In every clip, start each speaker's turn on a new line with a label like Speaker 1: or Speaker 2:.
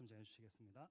Speaker 1: 말씀 전해 주시겠습니다.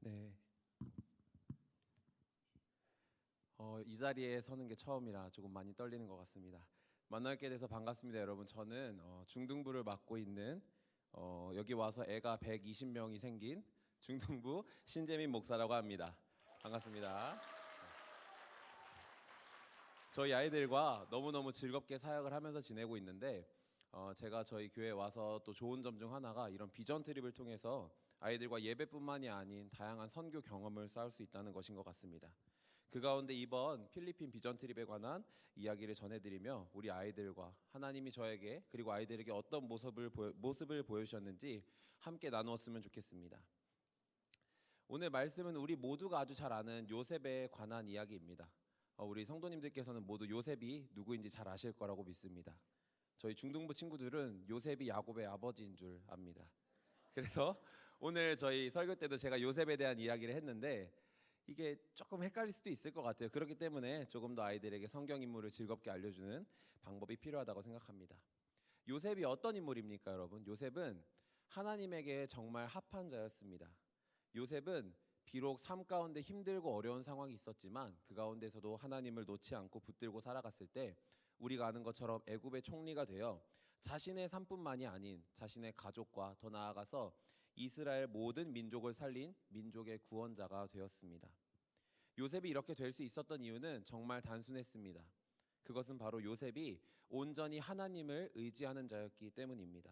Speaker 2: 네. 이 자리에 서는 게 처음이라 조금 많이 떨리는 것 같습니다. 만나게 돼서 반갑습니다, 여러분. 저는 중등부를 맡고 있는 여기 와서 애가 120명이 생긴 중등부 신재민 목사라고 합니다. 반갑습니다. 저희 아이들과 너무너무 즐겁게 사역을 하면서 지내고 있는데 제가 저희 교회에 와서 또 좋은 점 중 하나가 이런 비전 트립을 통해서 아이들과 예배뿐만이 아닌 다양한 선교 경험을 쌓을 수 있다는 것인 것 같습니다. 그 가운데 이번 필리핀 비전 트립에 관한 이야기를 전해드리며 우리 아이들과 하나님이 저에게 그리고 아이들에게 어떤 모습을 보여주셨는지 함께 나누었으면 좋겠습니다. 오늘 말씀은 우리 모두가 아주 잘 아는 요셉에 관한 이야기입니다. 우리 성도님들께서는 모두 요셉이 누구인지 잘 아실 거라고 믿습니다. 저희 중등부 친구들은 요셉이 야곱의 아버지인 줄 압니다. 그래서 오늘 저희 설교 때도 제가 요셉에 대한 이야기를 했는데 이게 조금 헷갈릴 수도 있을 것 같아요. 그렇기 때문에 조금 더 아이들에게 성경 인물을 즐겁게 알려주는 방법이 필요하다고 생각합니다. 요셉이 어떤 인물입니까, 여러분? 요셉은 하나님에게 정말 합한 자였습니다. 요셉은 비록 삶 가운데 힘들고 어려운 상황이 있었지만 그 가운데서도 하나님을 놓지 않고 붙들고 살아갔을 때 우리가 아는 것처럼 애굽의 총리가 되어 자신의 삶뿐만이 아닌 자신의 가족과 더 나아가서 이스라엘 모든 민족을 살린 민족의 구원자가 되었습니다. 요셉이 이렇게 될 수 있었던 이유는 정말 단순했습니다. 그것은 바로 요셉이 온전히 하나님을 의지하는 자였기 때문입니다.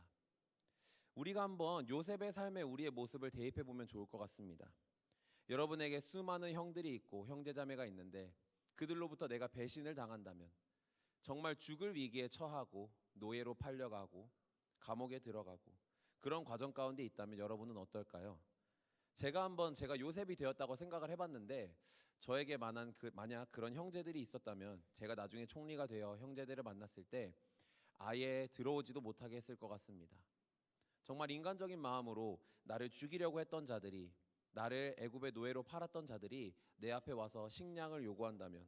Speaker 2: 우리가 한번 요셉의 삶에 우리의 모습을 대입해 보면 좋을 것 같습니다. 여러분에게 수많은 형들이 있고 형제자매가 있는데 그들로부터 내가 배신을 당한다면 정말 죽을 위기에 처하고 노예로 팔려가고 감옥에 들어가고 그런 과정 가운데 있다면 여러분은 어떨까요? 제가 요셉이 되었다고 생각을 해봤는데 저에게 만약 그런 형제들이 있었다면 제가 나중에 총리가 되어 형제들을 만났을 때 아예 들어오지도 못하게 했을 것 같습니다. 정말 인간적인 마음으로 나를 죽이려고 했던 자들이, 나를 애굽의 노예로 팔았던 자들이 내 앞에 와서 식량을 요구한다면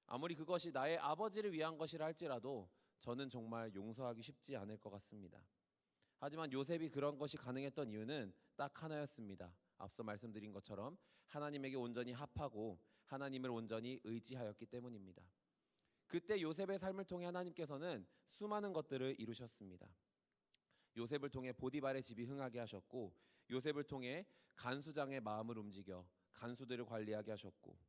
Speaker 2: 아무리 그것이 나의 아버지를 위한 것이라 할지라도 저는 정말 용서하기 쉽지 않을 것 같습니다. 하지만 요셉이 그런 것이 가능했던 이유는 딱 하나였습니다. 앞서 말씀드린 것처럼 하나님에게 온전히 합하고 하나님을 온전히 의지하였기 때문입니다. 그때 요셉의 삶을 통해 하나님께서는 수많은 것들을 이루셨습니다. 요셉을 통해 보디발의 집이 흥하게 하셨고, 요셉을 통해 간수장의 마음을 움직여 간수들을 관리하게 하셨고,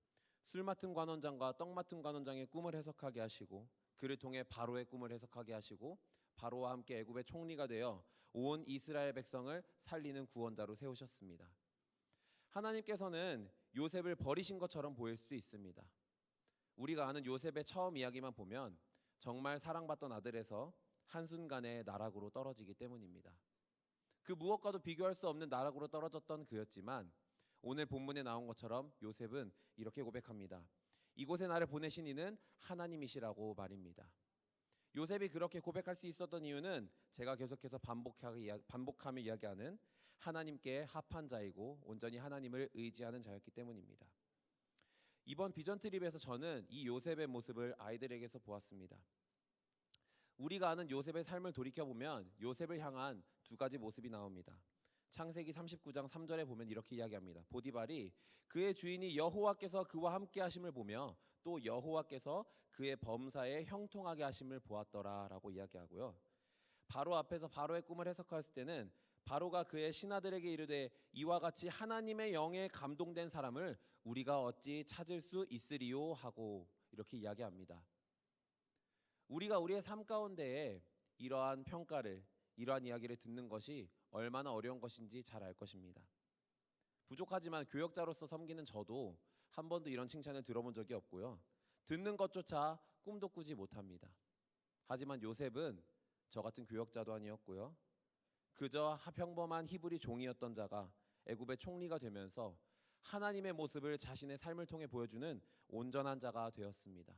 Speaker 2: 술 맡은 관원장과 떡 맡은 관원장의 꿈을 해석하게 하시고, 그를 통해 바로의 꿈을 해석하게 하시고, 바로와 함께 애굽의 총리가 되어 온 이스라엘 백성을 살리는 구원자로 세우셨습니다. 하나님께서는 요셉을 버리신 것처럼 보일 수 있습니다. 우리가 아는 요셉의 처음 이야기만 보면 정말 사랑받던 아들에서 한순간에 나락으로 떨어지기 때문입니다. 그 무엇과도 비교할 수 없는 나락으로 떨어졌던 그였지만 오늘 본문에 나온 것처럼 요셉은 이렇게 고백합니다. 이곳에 나를 보내신 이는 하나님이시라고 말입니다. 요셉이 그렇게 고백할 수 있었던 이유는 제가 계속해서 반복하며 이야기하는 하나님께 합한 자이고 온전히 하나님을 의지하는 자였기 때문입니다. 이번 비전 트립에서 저는 이 요셉의 모습을 아이들에게서 보았습니다. 우리가 아는 요셉의 삶을 돌이켜보면 요셉을 향한 두 가지 모습이 나옵니다. 창세기 39장 3절에 보면 이렇게 이야기합니다. 보디발이 그의 주인이 여호와께서 그와 함께 하심을 보며 또 여호와께서 그의 범사에 형통하게 하심을 보았더라 라고 이야기하고요. 바로 앞에서 바로의 꿈을 해석하였을 때는 바로가 그의 신하들에게 이르되 이와 같이 하나님의 영에 감동된 사람을 우리가 어찌 찾을 수 있으리요 하고 이렇게 이야기합니다. 우리가 우리의 삶 가운데에 이러한 평가를, 이러한 이야기를 듣는 것이 얼마나 어려운 것인지 잘 알 것입니다. 부족하지만 교역자로서 섬기는 저도 한 번도 이런 칭찬을 들어본 적이 없고요. 듣는 것조차 꿈도 꾸지 못합니다. 하지만 요셉은 저 같은 교역자도 아니었고요. 그저 평범한 히브리 종이었던 자가 애굽의 총리가 되면서 하나님의 모습을 자신의 삶을 통해 보여주는 온전한 자가 되었습니다.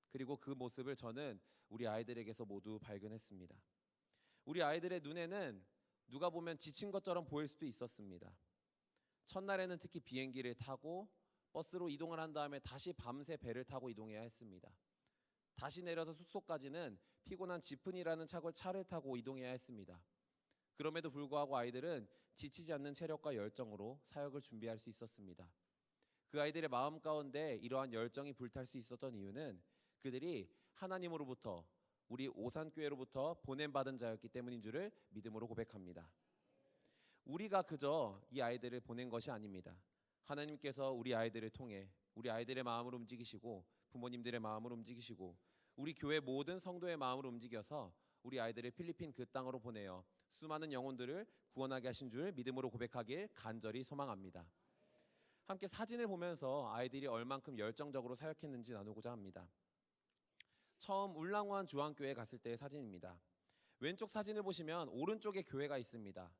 Speaker 2: 그리고 그 모습을 저는 우리 아이들에게서 모두 발견했습니다. 우리 아이들의 눈에는 누가 보면 지친 것처럼 보일 수도 있었습니다. 첫날에는 특히 비행기를 타고 버스로 이동을 한 다음에 다시 밤새 배를 타고 이동해야 했습니다. 다시 내려서 숙소까지는 피곤한 지프니라는 차를 타고 이동해야 했습니다. 그럼에도 불구하고 아이들은 지치지 않는 체력과 열정으로 사역을 준비할 수 있었습니다. 그 아이들의 마음 가운데 이러한 열정이 불탈 수 있었던 이유는 그들이 하나님으로부터, 우리 오산교회로부터 보냄받은 자였기 때문인 줄을 믿음으로 고백합니다. 우리가 그저 이 아이들을 보낸 것이 아닙니다. 하나님께서 우리 아이들을 통해 우리 아이들의 마음을 움직이시고 부모님들의 마음을 움직이시고 우리 교회 모든 성도의 마음을 움직여서 우리 아이들을 필리핀 그 땅으로 보내어 수많은 영혼들을 구원하게 하신 줄 믿음으로 고백하길 간절히 소망합니다. 함께 사진을 보면서 아이들이 얼만큼 열정적으로 사역했는지 나누고자 합니다. 처음 울랑우안 주안교회에 갔을 때의 사진입니다. 왼쪽 사진을 보시면 오른쪽에 교회가 있습니다.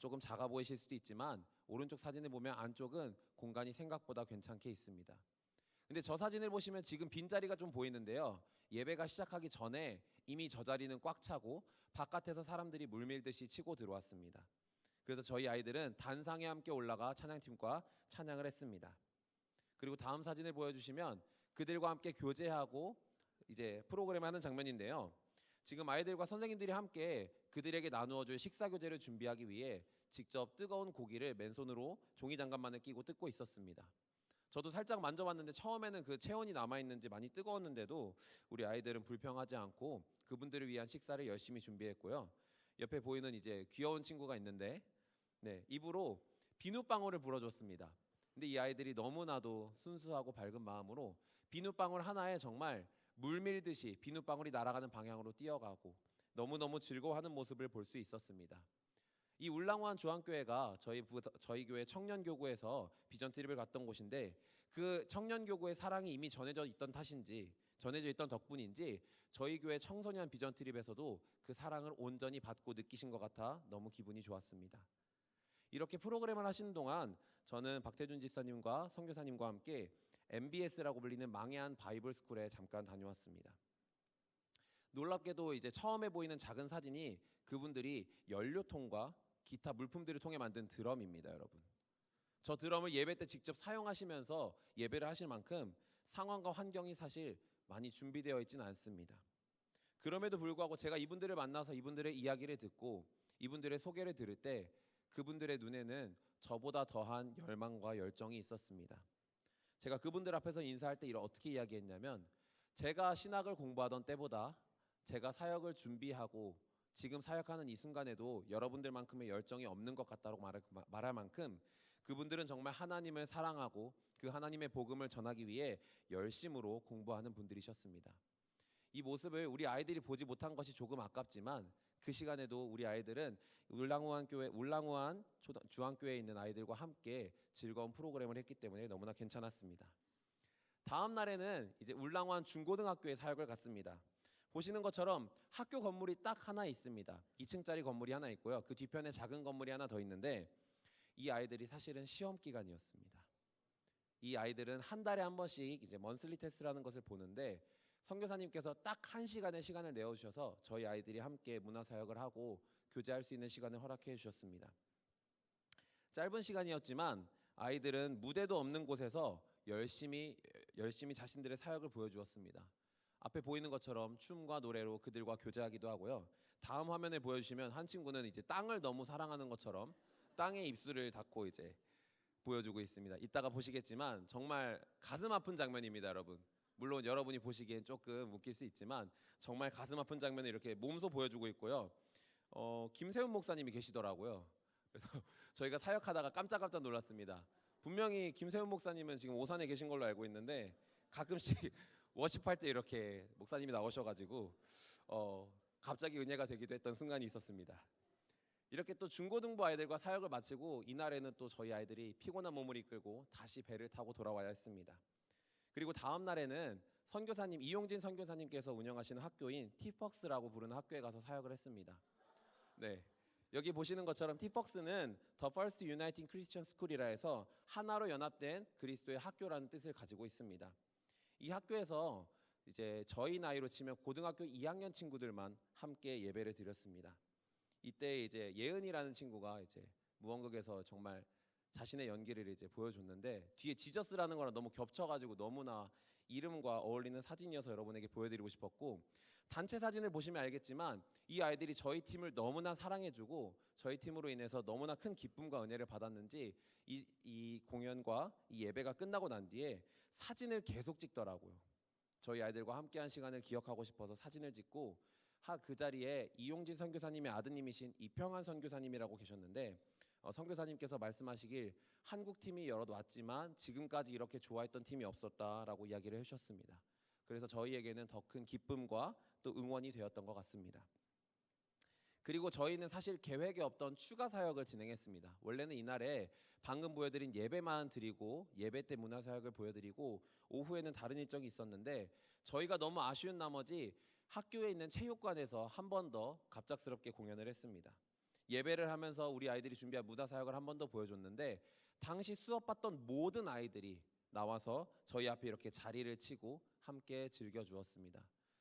Speaker 2: 조금 작아 보이실 수도 있지만 오른쪽 사진을 보면 안쪽은 공간이 생각보다 괜찮게 있습니다. 근데 저 사진을 보시면 지금 빈자리가 좀 보이는데요. 예배가 시작하기 전에 이미 저 자리는 꽉 차고 바깥에서 사람들이 물밀듯이 치고 들어왔습니다. 그래서 저희 아이들은 단상에 함께 올라가 찬양팀과 찬양을 했습니다. 그리고 다음 사진을 보여주시면 그들과 함께 교제하고 이제 프로그램을 하는 장면인데요. 지금 아이들과 선생님들이 함께 그들에게 나누어줄 식사 교제를 준비하기 위해 직접 뜨거운 고기를 맨손으로 종이 장갑만을 끼고 뜯고 있었습니다. 저도 살짝 만져봤는데 처음에는 그 체온이 남아있는지 많이 뜨거웠는데도 우리 아이들은 불평하지 않고 그분들을 위한 식사를 열심히 준비했고요. 옆에 보이는 이제 귀여운 친구가 있는데 입으로 비눗방울을 불어줬습니다. 근데 이 아이들이 너무나도 순수하고 밝은 마음으로 비눗방울 하나에 정말 물밀듯이 비눗방울이 날아가는 방향으로 뛰어가고 너무너무 즐거워하는 모습을 볼 수 있었습니다. 이 울랑우안 주안교회가 저희 교회 청년교구에서 비전트립을 갔던 곳인데 그 청년교구의 사랑이 이미 전해져 있던 덕분인지 저희 교회 청소년 비전트립에서도 그 사랑을 온전히 받고 느끼신 것 같아 너무 기분이 좋았습니다. 이렇게 프로그램을 하시는 동안 저는 박태준 집사님과 선교사님과 함께 MBS라고 불리는 망해한 바이블 스쿨에 잠깐 다녀왔습니다. 놀랍게도 이제 처음에 보이는 작은 사진이 그분들이 연료통과 기타 물품들을 통해 만든 드럼입니다, 여러분. 저 드럼을 예배 때 직접 사용하시면서 예배를 하실 만큼 상황과 환경이 사실 많이 준비되어 있지는 않습니다. 그럼에도 불구하고 제가 이분들을 만나서 이분들의 이야기를 듣고 이분들의 소개를 들을 때 그분들의 눈에는 저보다 더한 열망과 열정이 있었습니다. 제가 그분들 앞에서 인사할 때 어떻게 이야기했냐면 제가 신학을 공부하던 때보다 제가 사역을 준비하고 지금 사역하는 이 순간에도 여러분들만큼의 열정이 없는 것 같다고 말할 만큼 그분들은 정말 하나님을 사랑하고 그 하나님의 복음을 전하기 위해 열심으로 공부하는 분들이셨습니다. 이 모습을 우리 아이들이 보지 못한 것이 조금 아깝지만 그 시간에도 우리 아이들은 울랑우안 주안교회에 있는 아이들과 함께 즐거운 프로그램을 했기 때문에 너무나 괜찮았습니다. 다음 날에는 이제 울랑우안 중고등학교에 사역을 갔습니다. 보시는 것처럼 학교 건물이 딱 하나 있습니다. 2층짜리 건물이 하나 있고요. 그 뒤편에 작은 건물이 하나 더 있는데 이 아이들이 사실은 시험 기간이었습니다. 이 아이들은 한 달에 한 번씩 이제 먼슬리 테스트라는 것을 보는데 선교사님께서 딱 1시간의 시간을 내어주셔서 저희 아이들이 함께 문화사역을 하고 교제할 수 있는 시간을 허락해 주셨습니다. 짧은 시간이었지만 아이들은 무대도 없는 곳에서 열심히 자신들의 사역을 보여주었습니다. 앞에 보이는 것처럼 춤과 노래로 그들과 교제하기도 하고요. 다음 화면에 보여주시면 한 친구는 이제 땅을 너무 사랑하는 것처럼 땅에 입술을 닫고 이제 보여주고 있습니다. 이따가 보시겠지만 정말 가슴 아픈 장면입니다, 여러분. 물론 여러분이 보시기엔 조금 웃길 수 있지만 정말 가슴 아픈 장면을 이렇게 몸소 보여주고 있고요. 김세훈 목사님이 계시더라고요. 그래서 저희가 사역하다가 깜짝깜짝 놀랐습니다. 분명히 김세훈 목사님은 지금 오산에 계신 걸로 알고 있는데 가끔씩 워십할 때 이렇게 목사님이 나오셔가지고 갑자기 은혜가 되기도 했던 순간이 있었습니다. 이렇게 또 중고등부 아이들과 사역을 마치고 이날에는 또 저희 아이들이 피곤한 몸을 이끌고 다시 배를 타고 돌아와야 했습니다. 그리고 다음 날에는 이용진 선교사님께서 운영하시는 학교인 티퍽스라고 부르는 학교에 가서 사역을 했습니다. 네, 여기 보시는 것처럼 티퍽스는 The First Uniting Christian School이라 해서 하나로 연합된 그리스도의 학교라는 뜻을 가지고 있습니다. 이 학교에서 이제 저희 나이로 치면 고등학교 2학년 친구들만 함께 예배를 드렸습니다. 이때 이제 예은이라는 친구가 이제 무언극에서 정말 자신의 연기를 이제 보여줬는데 뒤에 지저스라는 거랑 너무 겹쳐가지고 너무나 이름과 어울리는 사진이어서 여러분에게 보여드리고 싶었고, 단체 사진을 보시면 알겠지만 이 아이들이 저희 팀을 너무나 사랑해주고 저희 팀으로 인해서 너무나 큰 기쁨과 은혜를 받았는지 이 공연과 이 예배가 끝나고 난 뒤에 사진을 계속 찍더라고요. 저희 아이들과 함께한 시간을 기억하고 싶어서 사진을 찍고, 그 자리에 이용진 선교사님의 아드님이신 이평한 선교사님이라고 계셨는데, 선교사님께서 말씀하시길 한국 팀이 여럿 왔지만 지금까지 이렇게 좋아했던 팀이 없었다라고 이야기를 해주셨습니다. 그래서 저희에게는 더 큰 기쁨과 또 응원이 되었던 것 같습니다. 그리고 저희는 사실 계획에 없던 추가 사역을 진행했습니다. 원래는 이날에 방금 보여드린 예배만 드리고 예배 때 문화 사역을 보여드리고 오후에는 다른 일정이 있었는데, 저희가 너무 아쉬운 나머지 학교에 있는 체육관에서 한 번 더 갑작스럽게 공연을 했습니다. 예배를 하면서 우리 아이들이 준비한 문화 사역을 한 번 더 보여줬는데, 당시 수업 받던 모든 아이들이 나와서 저희 앞에 이렇게 자리를 치고 함께 즐겨주었습니다.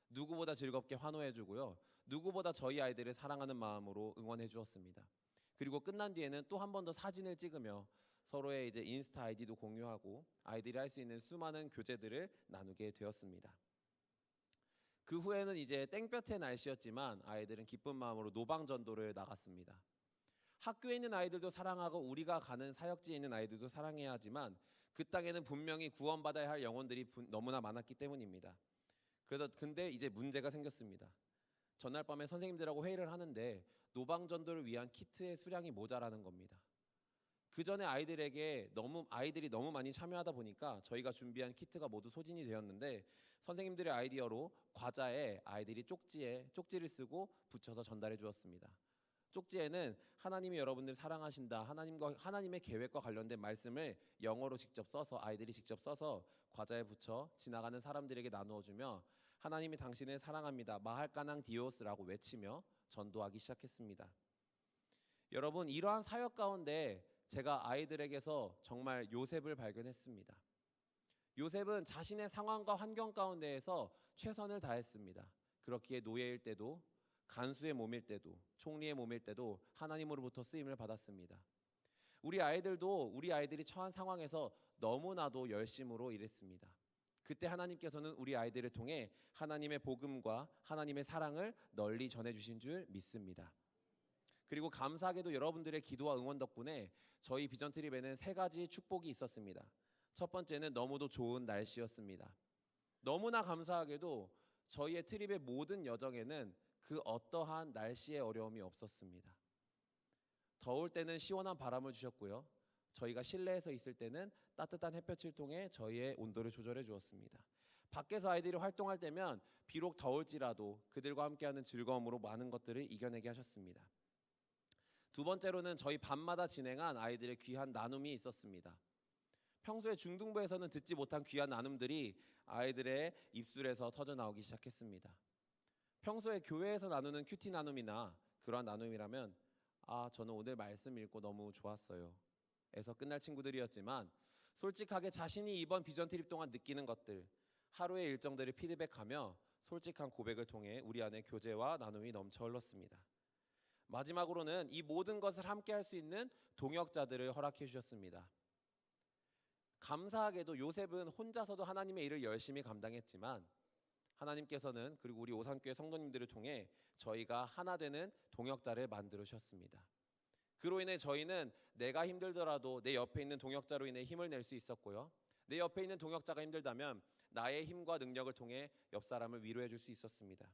Speaker 2: 누구보다 즐겁게 환호해 주고요, 누구보다 저희 아이들을 사랑하는 마음으로 응원해 주었습니다. 그리고 끝난 뒤에는 또 한 번 더 사진을 찍으며 서로의 이제 인스타 아이디도 공유하고 아이들이 할 수 있는 수많은 교제들을 나누게 되었습니다. 그 후에는 이제 땡볕의 날씨였지만 아이들은 기쁜 마음으로 노방 전도를 나갔습니다. 학교에 있는 아이들도 사랑하고 우리가 가는 사역지에 있는 아이들도 사랑해야 하지만 그 땅에는 분명히 구원받아야 할 영혼들이 너무나 많았기 때문입니다. 그래서 근데 이제 문제가 생겼습니다. 전날 밤에 선생님들하고 회의를 하는데 노방 전도를 위한 키트의 수량이 모자라는 겁니다. 그 전에 아이들이 너무 많이 참여하다 보니까 저희가 준비한 키트가 모두 소진이 되었는데, 선생님들의 아이디어로 과자에 아이들이 쪽지를 쓰고 붙여서 전달해 주었습니다. 쪽지에는 하나님이 여러분들 사랑하신다, 하나님의 계획과 관련된 말씀을 영어로 아이들이 직접 써서 과자에 붙여 지나가는 사람들에게 나누어 주며 하나님이 당신을 사랑합니다, 마할까낭 디오스라고 외치며 전도하기 시작했습니다. 여러분, 이러한 사역 가운데 제가 아이들에게서 정말 요셉을 발견했습니다. 요셉은 자신의 상황과 환경 가운데에서 최선을 다했습니다. 그렇기에 노예일 때도, 간수의 몸일 때도, 총리의 몸일 때도 하나님으로부터 쓰임을 받았습니다. 우리 아이들이 처한 상황에서 너무나도 열심으로 일했습니다. 그때 하나님께서는 우리 아이들을 통해 하나님의 복음과 하나님의 사랑을 널리 전해주신 줄 믿습니다. 그리고 감사하게도 여러분들의 기도와 응원 덕분에 저희 비전 트립에는 3가지 축복이 있었습니다. 첫 번째는 너무도 좋은 날씨였습니다. 너무나 감사하게도 저희의 트립의 모든 여정에는 그 어떠한 날씨의 어려움이 없었습니다. 더울 때는 시원한 바람을 주셨고요, 저희가 실내에서 있을 때는 따뜻한 햇볕을 통해 저희의 온도를 조절해 주었습니다. 밖에서 아이들이 활동할 때면 비록 더울지라도 그들과 함께하는 즐거움으로 많은 것들을 이겨내게 하셨습니다. 두 번째로는 저희 밤마다 진행한 아이들의 귀한 나눔이 있었습니다. 평소에 중등부에서는 듣지 못한 귀한 나눔들이 아이들의 입술에서 터져나오기 시작했습니다. 평소에 교회에서 나누는 큐티 나눔이나 그러한 나눔이라면 저는 오늘 말씀 읽고 너무 좋았어요 에서 끝날 친구들이었지만, 솔직하게 자신이 이번 비전 트립 동안 느끼는 것들, 하루의 일정들을 피드백하며 솔직한 고백을 통해 우리 안에 교제와 나눔이 넘쳐 흘렀습니다. 마지막으로는 이 모든 것을 함께 할 수 있는 동역자들을 허락해 주셨습니다. 감사하게도 요셉은 혼자서도 하나님의 일을 열심히 감당했지만 하나님께서는, 그리고 우리 오산교회 성도님들을 통해 저희가 하나 되는 동역자를 만들어 주셨습니다. 그로 인해 저희는 내가 힘들더라도 내 옆에 있는 동역자로 인해 힘을 낼 수 있었고요, 내 옆에 있는 동역자가 힘들다면 나의 힘과 능력을 통해 옆 사람을 위로해 줄 수 있었습니다.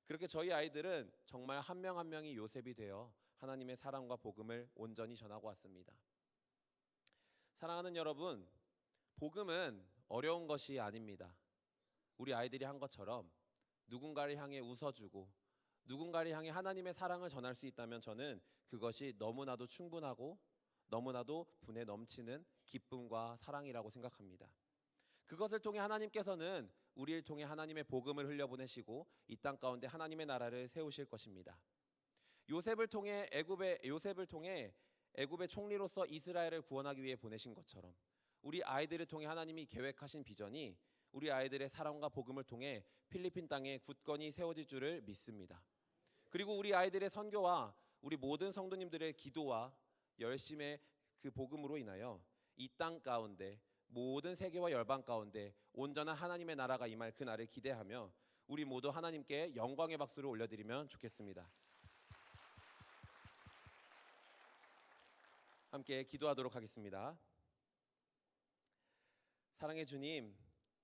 Speaker 2: 그렇게 저희 아이들은 정말 한 명 한 명이 요셉이 되어 하나님의 사랑과 복음을 온전히 전하고 왔습니다. 사랑하는 여러분, 복음은 어려운 것이 아닙니다. 우리 아이들이 한 것처럼 누군가를 향해 웃어주고 누군가를 향해 하나님의 사랑을 전할 수 있다면 저는 그것이 너무나도 충분하고 너무나도 분에 넘치는 기쁨과 사랑이라고 생각합니다. 그것을 통해 하나님께서는 우리를 통해 하나님의 복음을 흘려보내시고 이 땅 가운데 하나님의 나라를 세우실 것입니다. 요셉을 통해 애굽의 총리로서 이스라엘을 구원하기 위해 보내신 것처럼 우리 아이들을 통해 하나님이 계획하신 비전이 우리 아이들의 사랑과 복음을 통해 필리핀 땅에 굳건히 세워질 줄을 믿습니다. 그리고 우리 아이들의 선교와 우리 모든 성도님들의 기도와 열심의 그 복음으로 인하여 이 땅 가운데 모든 세계와 열방 가운데 온전한 하나님의 나라가 임할 그 날을 기대하며 우리 모두 하나님께 영광의 박수를 올려드리면 좋겠습니다. 함께 기도하도록 하겠습니다. 사랑의 주님,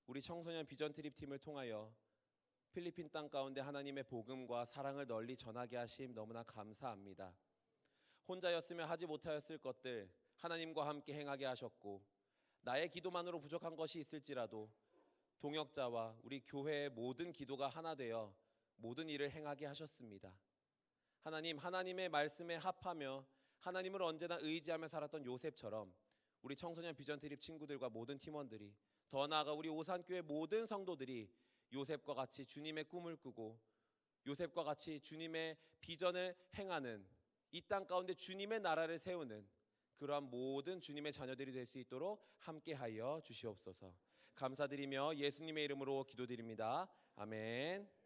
Speaker 2: 우리 청소년 비전 트립 팀을 통하여 필리핀 땅 가운데 하나님의 복음과 사랑을 널리 전하게 하심 너무나 감사합니다. 혼자였으면 하지 못하였을 것들 하나님과 함께 행하게 하셨고, 나의 기도만으로 부족한 것이 있을지라도 동역자와 우리 교회의 모든 기도가 하나 되어 모든 일을 행하게 하셨습니다. 하나님, 하나님의 말씀에 합하며 하나님을 언제나 의지하며 살았던 요셉처럼 우리 청소년 비전 트립 친구들과 모든 팀원들이, 더 나아가 우리 오산교회 모든 성도들이 요셉과 같이 주님의 꿈을 꾸고 요셉과 같이 주님의 비전을 행하는, 이 땅 가운데 주님의 나라를 세우는 그러한 모든 주님의 자녀들이 될 수 있도록 함께하여 주시옵소서. 감사드리며 예수님의 이름으로 기도드립니다. 아멘.